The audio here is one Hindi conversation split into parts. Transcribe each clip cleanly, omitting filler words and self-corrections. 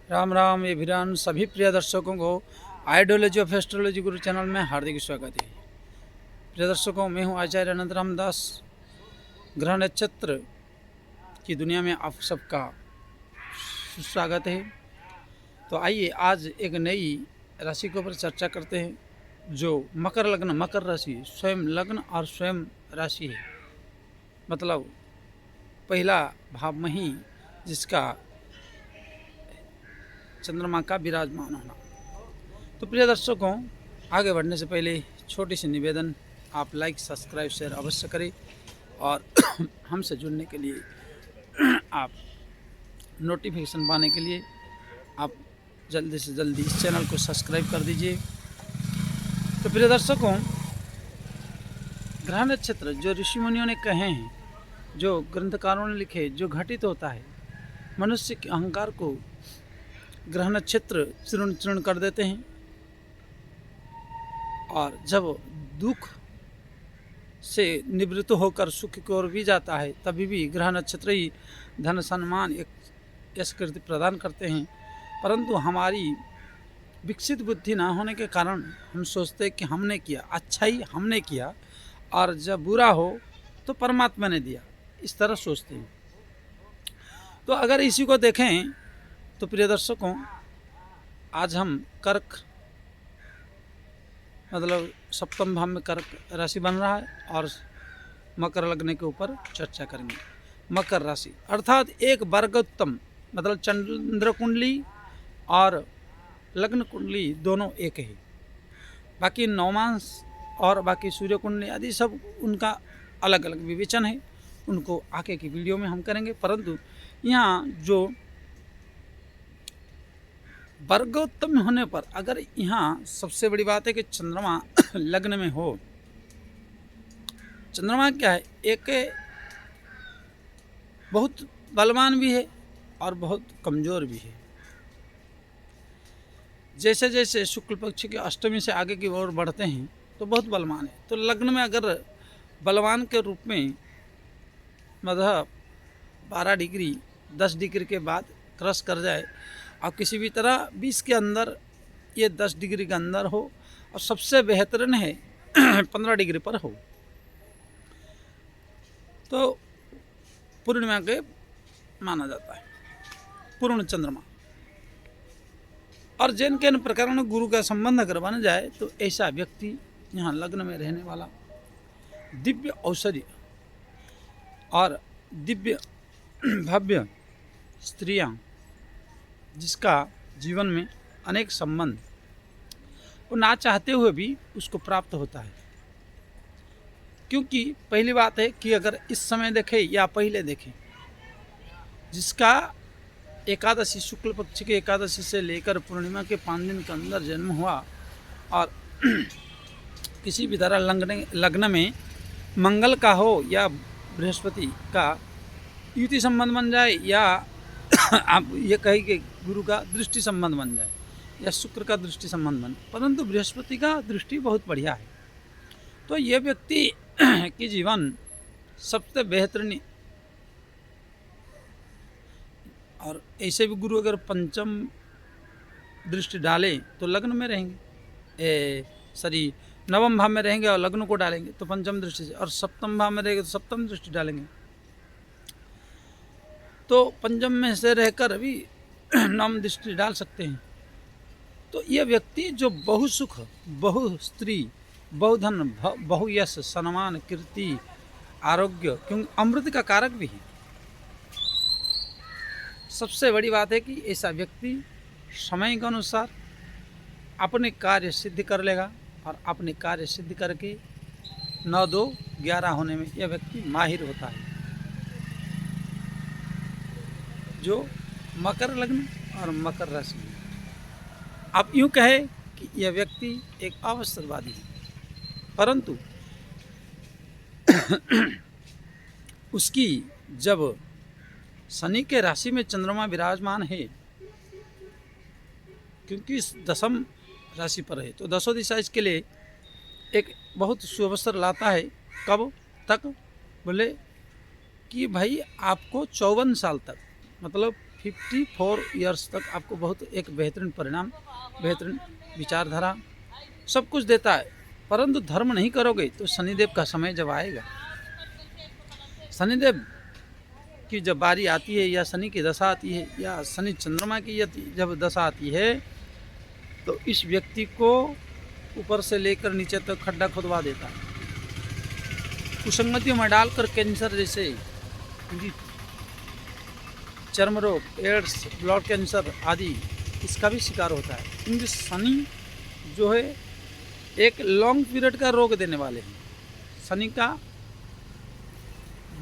राम राम एभिरान सभी प्रिय दर्शकों को ideology of astrology Guru channel में हार्दिक स्वागत है। प्रिय दर्शकों, मैं हूं आचार्य अनंत रामदास। ग्रह नक्षत्र की दुनिया में आप सबका सुस्वागत है। तो आइए आज एक नई राशि के ऊपर चर्चा करते हैं, जो मकर लग्न, मकर राशि स्वयं लग्न और स्वयं राशि है, मतलब पहला भाव में ही जिसका चंद्रमा का विराजमान होना। तो प्रिय दर्शकों, आगे बढ़ने से पहले छोटी सी निवेदन, आप लाइक सब्सक्राइब शेयर अवश्य करें और हमसे जुड़ने के लिए आप नोटिफिकेशन पाने के लिए आप जल्दी से जल्दी इस चैनल को सब्सक्राइब कर दीजिए। तो प्रिय दर्शकों, ग्रह नक्षत्र जो ऋषि मुनियों ने कहे हैं, जो ग्रंथकारों ने लिखे, जो घटित होता है, मनुष्य के अहंकार को ग्रह नक्षत्र चूर्ण चूर्ण कर देते हैं। और जब दुख से निवृत्त होकर सुख की ओर भी जाता है, तभी भी ग्रह नक्षत्र ही धन सम्मान यश कीर्ति प्रदान करते हैं। परंतु हमारी विकसित बुद्धि ना होने के कारण हम सोचते हैं कि हमने किया, अच्छा ही हमने किया, और जब बुरा हो तो परमात्मा ने दिया, इस तरह सोचते हैं। तो अगर इसी को देखें तो प्रिय दर्शकों, आज हम कर्क, मतलब सप्तम भाव में कर्क राशि बन रहा है, और मकर लग्न के ऊपर चर्चा करेंगे। मकर राशि अर्थात एक वर्गोत्तम, मतलब चंद्र कुंडली और लग्न कुंडली दोनों एक है। बाकी नवमांश और बाकी सूर्य कुंडली आदि सब उनका अलग अलग विवेचन है, उनको आगे की वीडियो में हम करेंगे। परंतु यहाँ जो वर्गोत्तम होने पर, अगर यहाँ सबसे बड़ी बात है कि चंद्रमा लग्न में हो। चंद्रमा क्या है, एक बहुत बलवान भी है और बहुत कमजोर भी है। जैसे जैसे शुक्ल पक्ष की अष्टमी से आगे की ओर बढ़ते हैं तो बहुत बलवान है। तो लग्न में अगर बलवान के रूप में मतलब 12 डिग्री 10 डिग्री के बाद क्रॉस कर जाए, और किसी भी तरह 20 के अंदर, ये 10 डिग्री के अंदर हो, और सबसे बेहतरीन है 15 डिग्री पर हो, तो पूर्णिमा के माना जाता है, पूर्ण चंद्रमा। और जिन के प्रकार में गुरु का संबंध अगर बन जाए तो ऐसा व्यक्ति यहाँ लग्न में रहने वाला दिव्य औषधि और दिव्य भव्य स्त्रियाँ, जिसका जीवन में अनेक संबंध वो ना चाहते हुए भी उसको प्राप्त होता है। क्योंकि पहली बात है कि अगर इस समय देखें या पहले देखें, जिसका एकादशी, शुक्ल पक्ष की एकादशी से लेकर पूर्णिमा के 5 दिन के अंदर जन्म हुआ, और किसी भी तरह लग्न में मंगल का हो या बृहस्पति का युति संबंध बन जाए, या आप ये कहें कि गुरु का दृष्टि संबंध बन जाए, या शुक्र का दृष्टि संबंध बन, परंतु बृहस्पति का दृष्टि बहुत बढ़िया है, तो ये व्यक्ति की जीवन सबसे बेहतरीन। और ऐसे भी गुरु अगर पंचम दृष्टि डालें तो लग्न में रहेंगे, नवम भाव में रहेंगे और लग्न को डालेंगे तो पंचम दृष्टि से, और सप्तम भाव में रहेंगे तो सप्तम दृष्टि डालेंगे, तो पंचम में से रहकर भी नवम दृष्टि डाल सकते हैं। तो ये व्यक्ति जो बहु सुख, बहु स्त्री, बहुधन, बहु यश, सम्मान, कीर्ति, आरोग्य, क्योंकि अमृत का कारक भी है। सबसे बड़ी बात है कि ऐसा व्यक्ति समय के अनुसार अपने कार्य सिद्ध कर लेगा, और अपने कार्य सिद्ध करके 9, 2, 11 होने में यह व्यक्ति माहिर होता है। जो मकर लग्न और मकर राशि, आप यूँ कहें कि यह व्यक्ति एक अवसरवादी है, परंतु उसकी जब शनि के राशि में चंद्रमा विराजमान है, क्योंकि दशम राशि पर है, तो दसों दिशा इसके लिए एक बहुत सुअवसर लाता है। कब तक? बोले कि भाई आपको 54 साल तक, मतलब 54 ईयर्स तक आपको बहुत एक बेहतरीन परिणाम, बेहतरीन विचारधारा सब कुछ देता है। परंतु धर्म नहीं करोगे तो शनिदेव का समय जब आएगा, शनिदेव की जब बारी आती है या शनि की दशा आती है या शनि चंद्रमा की जब दशा आती है तो इस व्यक्ति को ऊपर से लेकर नीचे तक खड्डा खुदवा देता है। कुसंगतियों में डालकर कैंसर जैसे चर्म रोग, एड्स, ब्लड कैंसर आदि इसका भी शिकार होता है। क्योंकि शनि जो है एक लॉन्ग पीरियड का रोग देने वाले हैं। शनि का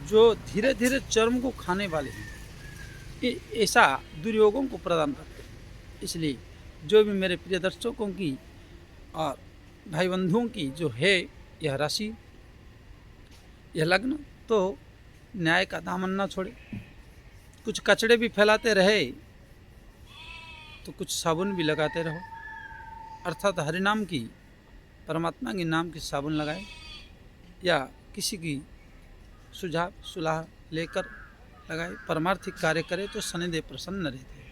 जो धीरे धीरे चर्म को खाने वाले हैं, ये ऐसा दुर्योगों को प्रदान करते हैं। इसलिए जो भी मेरे प्रिय दर्शकों की और भाई बंधुओं की जो है यह राशि, यह लग्न, तो न्याय का दामन न छोड़े। कुछ कचड़े भी फैलाते रहे तो कुछ साबुन भी लगाते रहो, अर्थात हरिनाम की, परमात्मा के नाम की साबुन लगाए या किसी की सुझाव सुलाह लेकर लगाए, परमार्थिक कार्य करे तो शनिदेव प्रसन्न रहते हैं।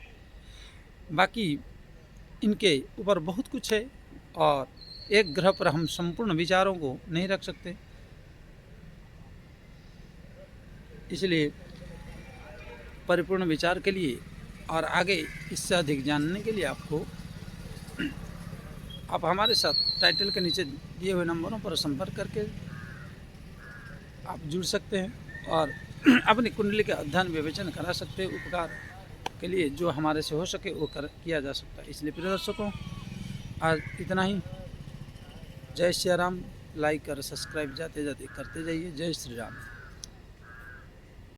बाकी इनके ऊपर बहुत कुछ है और एक ग्रह पर हम संपूर्ण विचारों को नहीं रख सकते। इसलिए परिपूर्ण विचार के लिए और आगे इससे अधिक जानने के लिए आप हमारे साथ टाइटल के नीचे दिए हुए नंबरों पर संपर्क करके आप जुड़ सकते हैं और अपनी कुंडली का अध्ययन विवेचन करा सकते हैं। उपकार के लिए जो हमारे से हो सके वो किया जा सकता है। इसलिए प्रिय दर्शकों, आज इतना ही। जय श्री राम। लाइक और सब्सक्राइब जाते जाते करते जाइए। जय श्री राम।